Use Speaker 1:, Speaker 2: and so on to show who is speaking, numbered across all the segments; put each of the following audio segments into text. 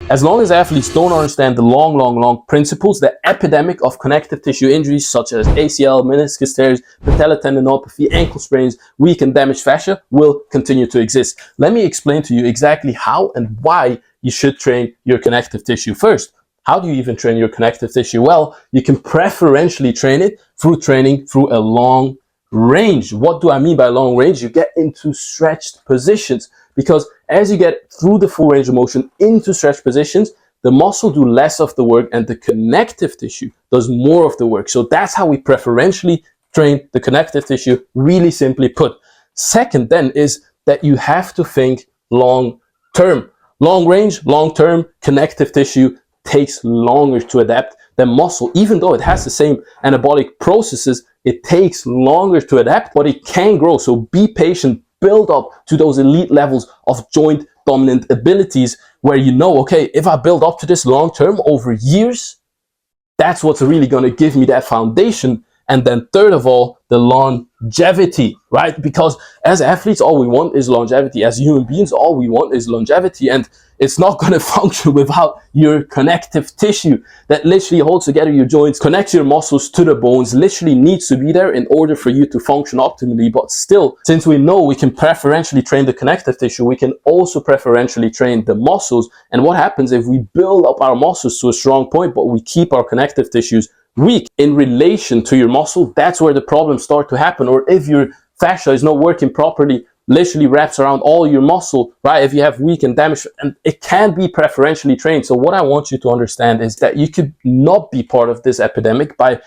Speaker 1: As long as athletes don't understand the long principles, the epidemic of connective tissue injuries such as ACL, meniscus tears, patella tendinopathy, ankle sprains, weak and damaged fascia will continue to exist. Let me explain to you exactly how and why you should train your connective tissue. First, how do you even train your connective tissue? Well, you can preferentially train it through training through a long range. What do I mean by long range? You get into stretched positions, because as you get through the full range of motion into stretched positions, the muscle do less of the work and the connective tissue does more of the work. So that's how we preferentially train the connective tissue, really simply put. Second then is that you have to think long term. Long range, long term, connective tissue takes longer to adapt than muscle. Even though it has the same anabolic processes, it takes longer to adapt, but it can grow. So be patient, build up to those elite levels of joint dominant abilities where you know, okay, if I build up to this long term over years, that's what's really going to give me that foundation. And then third of all, the longevity, right? Because as athletes, all we want is longevity. As human beings, all we want is longevity. And it's not going to function without your connective tissue that literally holds together your joints, connects your muscles to the bones, literally needs to be there in order for you to function optimally. But still, since we know we can preferentially train the connective tissue, we can also preferentially train the muscles. And what happens if we build up our muscles to a strong point, but we keep our connective tissues weak in relation to your muscle? That's where the problems start to happen. Or if your fascia is not working properly, literally wraps around all your muscle, right? If you have weak and damaged, and it can be preferentially trained. So what I want you to understand is that you could not be part of this epidemic by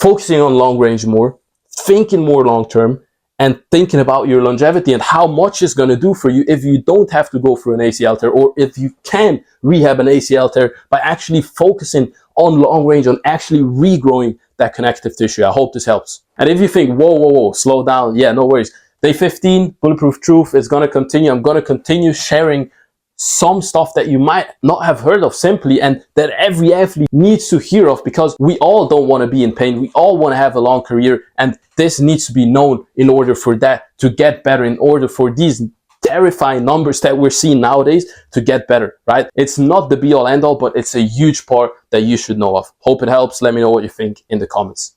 Speaker 1: focusing on long range more, thinking more long term, and thinking about your longevity and how much it's going to do for you if you don't have to go through an ACL tear, or if you can rehab an ACL tear by actually focusing on long range, on actually regrowing that connective tissue. I hope this helps. And if you think, whoa, slow down, yeah, no worries. Day 15, Bulletproof Truth is going to continue. I'm going to continue sharing some stuff that you might not have heard of simply, and that every athlete needs to hear of, because we all don't want to be in pain. We all want to have a long career, and this needs to be known in order for that to get better, in order for these terrifying numbers that we're seeing nowadays to get better, right? It's not the be all end all, but it's a huge part that you should know of. Hope it helps. Let me know what you think in the comments.